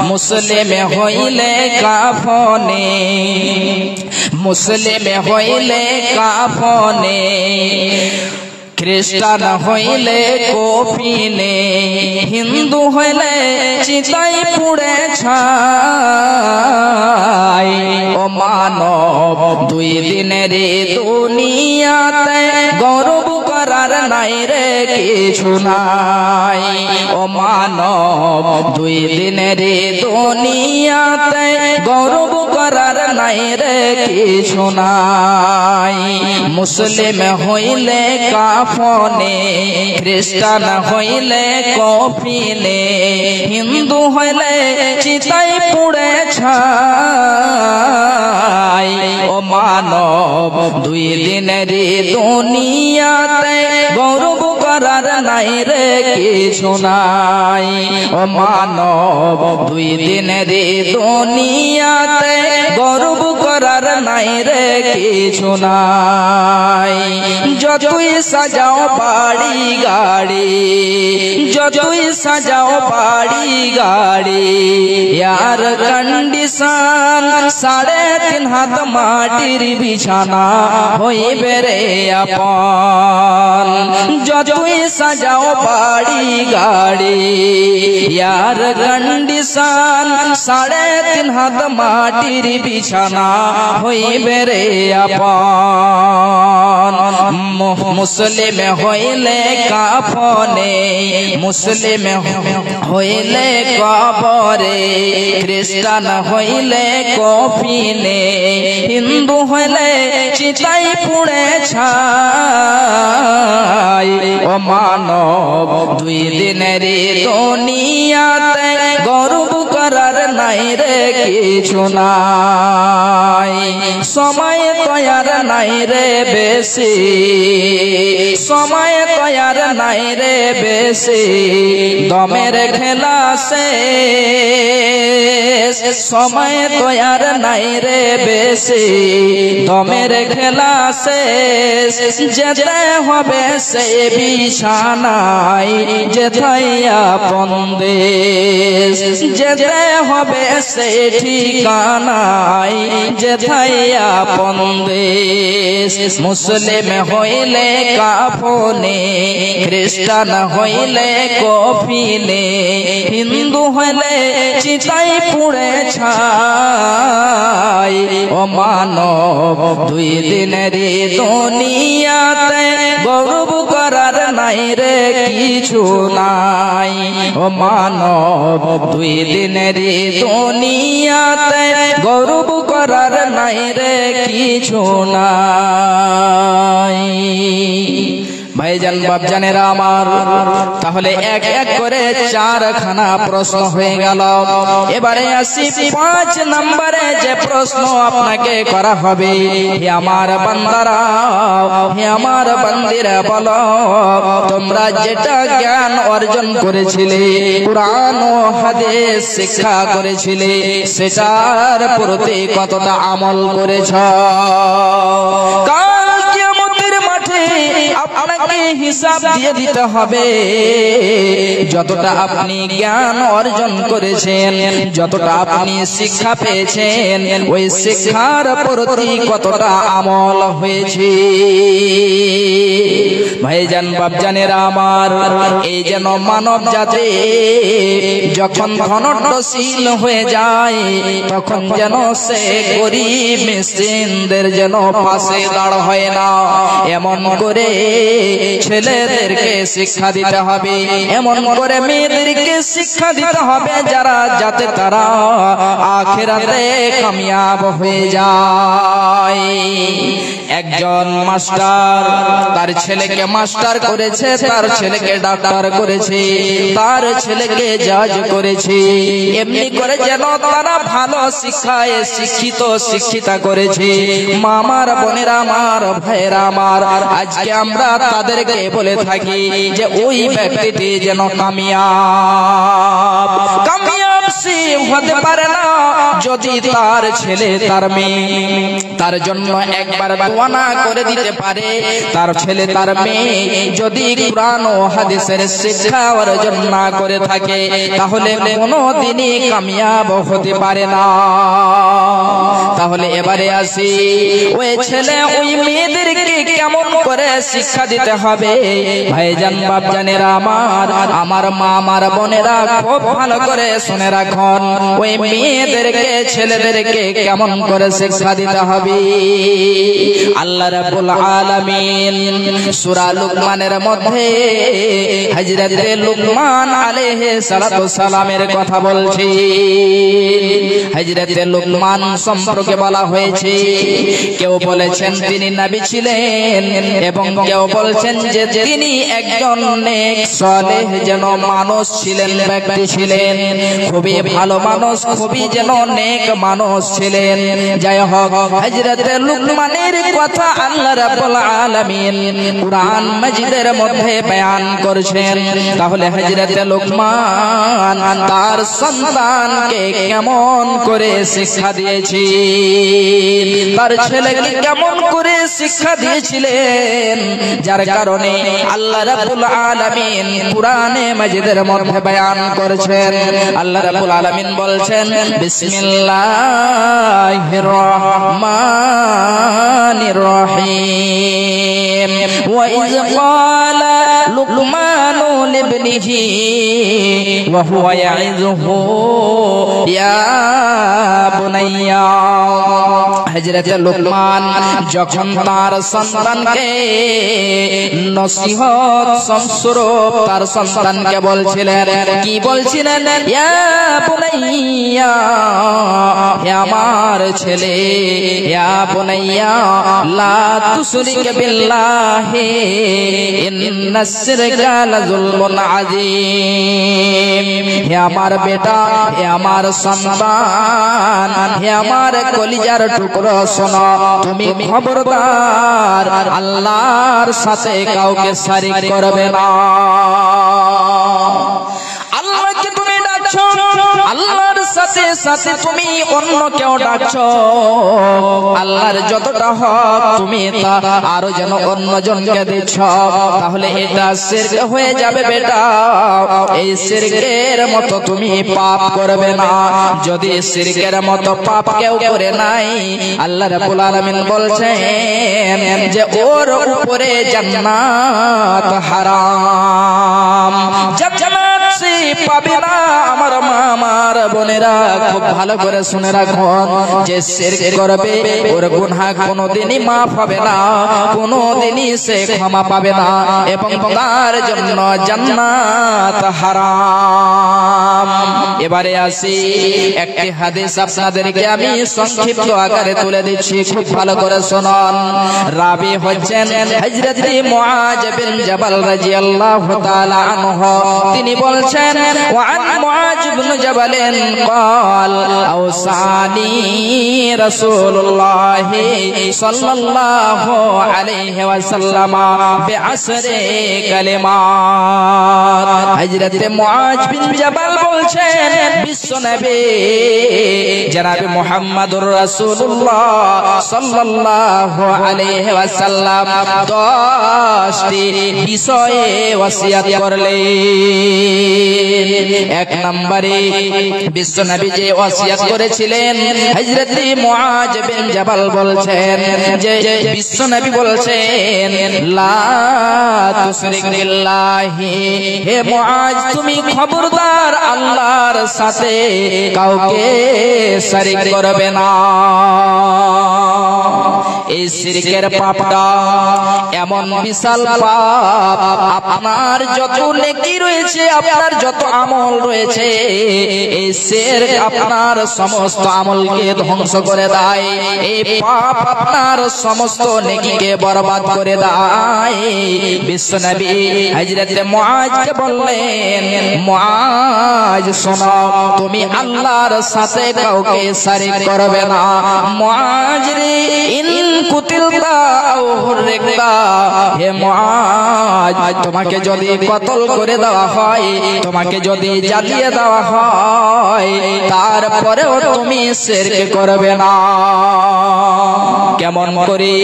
মুসলিম হইলে কাফনে, মুসলিম হইলে কাফনে, খ্রিস্টান হইলে কফিনে, হিন্দু হইলে চিতাই পুড়ে ছাই। ও মানব দুই দিনের দুনিয়াতে গৌরব করার নাই রে কিছু নাই। ও মানব দুই দিনের দুনিয়াতে গৌরব করার নাই রে কিছু নাই। মুসলিম হইলে কাফনে, খ্রিস্টান হইলে কফিনে, হিন্দু হইলে চিতাই পুড়ে ছাই। ও মানব দুই দিনের দুনিয়াতে গৌরব করার নাই রে কিছু নাই। ও মানব দুই দিনের দুনিয়াতে গৌরব করার নাই রে কিছু নাই। যতই সাজাও বাড়ি গাড়ি, যতই সাজাও বাড়ি গাড়ি, यार कंडीशन 3.5 हाथ माटिर बिछाना হইবে রে আপন। যতই সাজাও বাড়ি গাড়ি, यार कंडीशन 3.5 हाथ माटिर बिछाना হইবে রে আপন। মুসলিম হইলে কাফনে, মুসলিম হইলে কবরে, খ্রিস্টান হইলে কফিনে, হিন্দু হইলে চিতাই পুড়ে ছাই। ও মানব দুই দিনের দুনিয়াতে গৌরব করার নাই রে কিছু নাই। সময় তৈয়ার নাই রে বেশি, সময় তৈয়ার নাই রে বেশি, দমের খেলা শেষ। সময় তৈয়ার নাই রে বেশি, দমের খেলা শেষ। যেতে হবে সে বিছানায়, যেথায় আপন দেশ। যেতে হবে সে ঠিকানায়, যেথায় আপন দেশ। মুসলিম হইলে কাফনে, খ্রিস্টান হইলে কফিনে, হিন্দু হইলে চিতাই পুড়ে ছাই। ও মানব দুই দিনের দুনিয়াতে গৌরব করার নাই রে কিছু নাই। ও মানব দুই দিনের দুনিয়াতে গৌরব করার নাই রে কিছু নাই। ভাইজান বাপজানেরা আমার, তাহলে এক এক করে 4খানা প্রশ্ন হয়ে গেল। এবারে আসি 5 নম্বরে যে প্রশ্ন আপনাকে করা হবে। হে আমার বান্দারা, হে আমার বান্দিরা, বলো তোমরা যেটা জ্ঞান অর্জন করেছিলে, কুরআন ও হাদিস শিক্ষা করেছিলে, সেটার প্রতি কতটা আমল করেছ? আপনাকে হিসাব দিয়ে দিতে হবে। যতটা আপনি জ্ঞান অর্জন করেছেন, যতটা আপনি শিক্ষা পেয়েছেন, ওই শিক্ষার প্রতি কতটা আমল হয়েছে। ভাইজান বাপজানেরা আমার, এই যেন মানব জাতি যখন ধনশীল হয়ে যায়, তখন যেন সে গরিব মিসকিনদের যেন পাশে দাঁড় হয় না। এমন করে ছেলেদেরকে শিক্ষা দিতে হবে, এমন করে মেয়েদেরকে শিক্ষা দিতে হবে, যাতে তারা আখিরাতে কামিয়াব হয়ে যায়। একজন মাস্টার তার ছেলেকে মাস্টার করেছে, তার ছেলেকে ডাক্তার করেছে, তার ছেলেকে জাজ করেছে। এমনি করে যেন তারা ভালো শিক্ষায় শিক্ষিত শিক্ষিতা করেছে। মামার বোনেরা আমার, ভাইয়েরা আমার, আজকে আমরা তাদেরকে বলে থাকি যে ওই ব্যক্তিটি যেন কামিয়াব। কামিয়াব সে হতে পারে না যদি তার ছেলে তার মেয়ে তার জন্য একবার দোয়া না করে দিতে পারে। তার ছেলে তার মেয়ে যদি কুরআন ও হাদিসের শিক্ষা অর্জন না করে থাকে তাহলে কোনোদিনই কামিয়াব হতে পারে না। তাহলে এবারে আসি ওই ছেলে ওই মেয়েদেরকে কেমন করে শিক্ষা দিতে হবে। ভাইজান বাপজানেরা আমার মা আমার বোনেরা খুব ভালো করে শুনে রাখুন, ওই মেয়েদেরকে ছেলেদেরকে কেমন করে শিক্ষা দিতে হবে। আল্লাহ রাব্বুল আলামিন সূরা লুকমানের মধ্যে হযরত লুকমান আলাইহিস সালাতু সালামের কথা বলছি। হযরত লুকমান সম্পর্কে বলা হয়েছে, কেউ বলেছেন তিনি নবী ছিলেন এবং কেউ বলছেন যে তিনি একজন নেক সালেহ যেন মানুষ ছিলেন, ব্যক্তি ছিলেন, খুবই ভালো মানুষ, খুবই যেন নেক মানুষ ছিলেন। যাই হোক, হযরত লুকমানের কথা আল্লাহ রাব্বুল আলামিন কুরআন মাজিদের মধ্যে বয়ান করেছেন। তাহলে হযরত লুকমান তার সন্তানকে কেমন করে শিক্ষা দিয়েছিলেন, তার ছেলেকে কেমন করে শিক্ষা দিয়েছিলেন, যার কারণে আল্লাহ রাব্বুল আলামিন কুরআনে মাজিদের মধ্যে বয়ান করেছেন। আল্লাহ রাব্বুল আলামিন বলছেন, বিসমিল্লাহির রহমানির রহিম ওয়া ইয ক্বালা লুকমানু লিবনিহি ওয়া হুয়া ইয়াইযুহু ইয়া বুনাইয়া। হযরত লুকমান যখন তার সন্তানকে নসিহত স্বরূপ তার সন্তানকে বলছিলেন, কি বলছিলেন? ইয়া বুনাইয়া, হে আমার ছেলে, ইয়া বুনাইয়া লা তুশরিক বিল্লাহি ইন্নাস শিরকা লাযুলমুন আযীম। হে আমার বেটা, হে আমার সন্তান, হে আমার কলিজার টুকরো, শোনো, তুমি খবরদার আল্লাহর সাথে কাউকে শরীক করবে না। আল্লাহকে তুমি ডাকছো, আল্লাহর সাথে সাথে তুমি অন্য কেউ ডাকছো, আল্লাহর যতটা হক তুমি তা আরো যেন অন্যজনকে দিচ্ছ, তাহলে এটা শিরক হয়ে যাবে বেটা। এই শিরকের মতো তুমি পাপ করবে না। যদি শিরকের মতো পাপ কেউ করে নাই, আল্লাহ রাব্বুল আলামিন বলছেন যে ওর উপরে জান্নাত হারাম, জান্নাত সে পাবে না। আমার মা আমার বোনেরা খুব ভালো করে শুনে রাখুন, যে শিরক করবে ওর গুনাহ কোনোদিনই মাফ হবে না, কোনোদিনই সে ক্ষমা পাবে না, এবং তার জন্য জান্নাত হারাম। এবারে আসি একটি হাদিস আপনাদেরকে আমি সংক্ষিপ্ত আকারে তুলে দিচ্ছি, খুব ভালো করে শুনুন। রাবি হচ্ছেন হযরত মুআজ বিন জাবাল রাদিয়াল্লাহু তাআলা আনহু। তিনি বলছেন, ওয়া আন মুআজ বিন জাবাল قال أوصاني رسول الله صلى الله عليه وسلم بعشر كلمات। হযরত মুআজ বিন জাবাল বলছেন, বিশ্বনবী জনাব মুহাম্মদুর রাসূলুল্লাহ সাল্লাল্লাহু আলাইহি ওয়াসাল্লাম 10টি বিষয়ে ওসিয়ত করলেন। এক নম্বরে বিশ্বনবী যে ওসিয়ত করেছিলেন, হযরত মুআজ বিন জাবাল বলছেন যে বিশ্বনবী বলছেন, লা তুশরিক বিল্লাহি, হে মুআজ তুমি খবরদার আল্লাহর সাথে কাউকে শরীক করবে না। এই শিরকের পাপটা এমন বিশাল পাপ, আপনার যত নেকি রয়েছে, আপনার যত আমল রয়েছে, এই শিরক আপনার সমস্ত আমলকে ধ্বংস করে দেয়। এই পাপ আপনার সমস্ত নেকিকে বরবাদ করে দেয়। বিশ্বনবী হযরত মুআজকে বললেন, মুআজ শোনো, তুমি আল্লাহর সাথে কাউকে শরীক করবে না। মুআজ রে, ইন কুতিলতা আও হুররিকতা, হে মুআজ তোমাকে যদি কতল করে দেওয়া হয়, তোমাকে যদি জ্বালিয়ে দেওয়া হয়, তারপরেও তুমি শিরক করবে না। কেমন করে?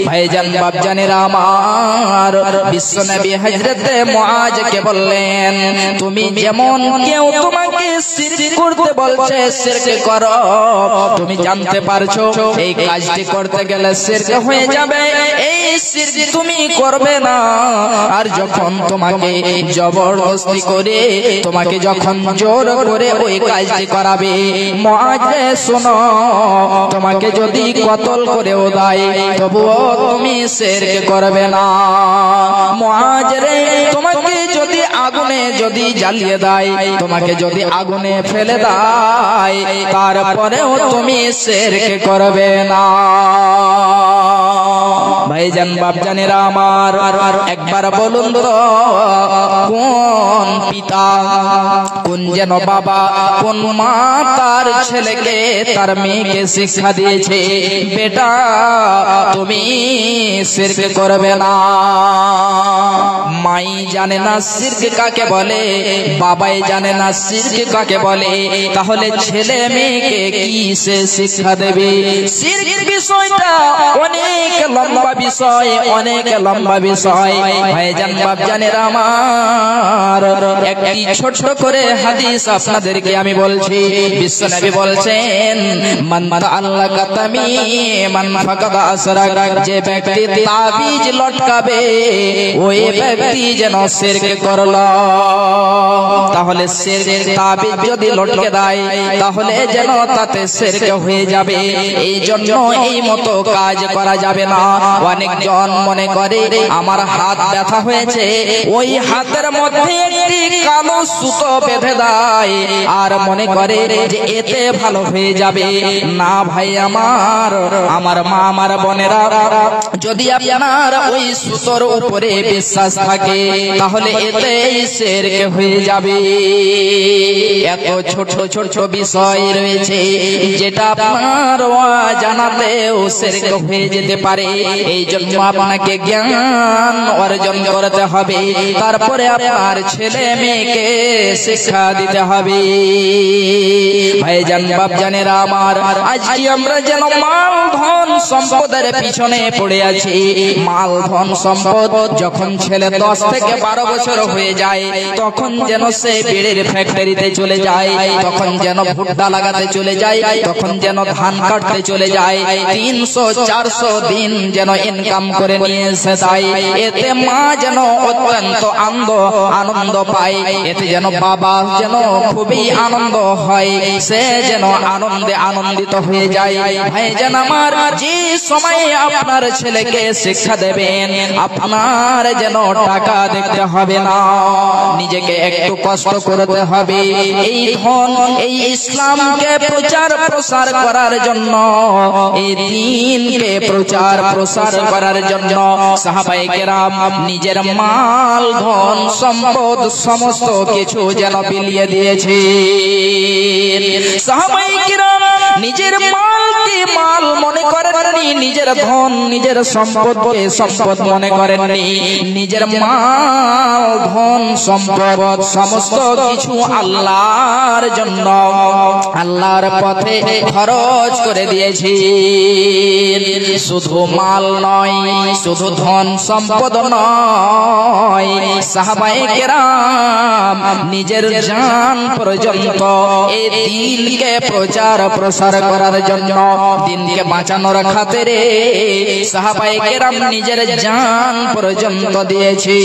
ভাইজান বাপজানেরা আমার, বিশ্বনবী হযরতে মুআজকে বললেন, তুমি যেমন কেউ তোমাকে শিরক করতে বলছে শিরক করো, তুমি জানতে পারছো এই কাজটি করতে গেলে শিরক হয়ে যাবে, এই শিরক তুমি করবে না। আর যখন তোমাকে জবরদস্তি করে, তোমাকে যখন জোর করে ওই কাজটি করাবে, মুআজ রে শোনো, তোমাকে যদি কতল করেও দেয় তবুও তুমি শিরক করবে না। মুআজ রে, তোমাকে যদি আগুনে যদি জ্বালিয়ে দেয়, তোমাকে যদি আগুনে ফেলে দেয়, তারপরেও তুমি শিরক করবে না। ভাইজান বাপজানেরা আমার, একবার বলুন তো, কোন পিতা, কোন যেন বাবা, কোন মা তার ছেলেকে তার মেয়েকে শিক্ষা দিয়েছে, বেটা তুমি শিরক করবে না? মাই জানে না শিরক কাকে বলে, বাবাই জানে না শিরক কাকে বলে, তাহলে ছেলে মেয়েকে কি সে শিক্ষা দেবে? শিরক বিষয়টা অনেক লম্বা বিষয়, অনেক লম্বা বিষয়। ভাইজান বাপজানেরা আমার, একটি ছোট করে হাদিস আপনাদেরকে আমি বলছি। বিশ্বনবী বলছেন, মান তাআল্লাকা তামিমান ফাকাদ আসরাক, যে ব্যক্তি তাবিজ লটকাবে ওই ব্যক্তি যেন শিরক করলো। তাহলে শিরক, তাবিজ যদি লটকে দেয় তাহলে যেন তাতে শিরক হয়ে যাবে। এই জন্য এই মতো কাজ করা যাবে না। অনেকজন মনে করে আমার হাত ব্যথা হয়েছে, ওই হাতের মধ্যে একটি কালো সুতো বেঁধে দেয় আর মনে করে যে এতে ভালো হয়ে যাবে। না ভাই আমার, আমার মা, আমার বোনেরা, যদি আপনার ওই সুতোর উপরে বিশ্বাস থাকে তাহলে এতেই শিরক হয়ে যাবে। এত ছোট ছোট বিষয় রয়েছে যেটা আপনার জানাতেও শিরক হয়ে যেতে পারে। এই জন্য আপনাকে জ্ঞান অর্জন করতে হবে, তারপরে আপনার ছেলে মেয়েকে শিক্ষা দিতে হবে। ভাইজান বাপজানেরা আমার, আজকে আমরা যেন মাল ধন সম্পদের পিছনে পড়ে আছি। মাল ধন সম্পদ যখন ছেলে 10 থেকে 12 বছর হয়ে যায়, তখন যেন সে বিড়ির ফ্যাক্টরিতে চলে যায়, তখন যেন ভুট্টা লাগাতে চলে যায়, তখন যেন ধান কাটতে চলে যায়, 300-400 দিন যেন ইনকাম করে নিয়ে এসে যায়। এতে মা যেন অত্যন্ত আনন্দ পায়, এতে যেন বাবা যেন খুবই আনন্দ হয়, সে যেন আনন্দে আনন্দিত হয়ে যায়। ভাইজান আমার, যে সময়ে আপনার ছেলেকে শিক্ষা দেবেন, আপনার যেন টাকা দেখতে হবে না, নিজেকে একটু কষ্ট করতে হবে। এই ধন, এই ইসলামকে প্রচার প্রসার করার জন্য, এই দ্বীনকে প্রচার প্রসার করার জন্য সাহাবায়ে কেরাম নিজের মাল ধন সম্পদ সমস্ত কিছু যেন বিলিয়ে দিয়েছে। সাহাবায়ে কেরাম নিজের মালকে মাল মনে করেননি, নিজের ধন নিজের সম্পদকে সম্পদ মনে করেননি, নিজের মাল ধন সম্পদ সমস্ত কিছু আল্লাহর জন্য, আল্লাহর পথে খরচ করে দিয়েছি। শুধু মাল নয়, শুধু ধন সম্পদ নয়, সাহাবায়ে কেরাম নিজের জান পর্যন্ত এই দ্বীনকে প্রচার প্রসার করার জন্য, দ্বীনকে বাঁচানোর খাতিরে সাহাবায়ে কেরাম নিজের জান পর্যন্ত দিয়েছে।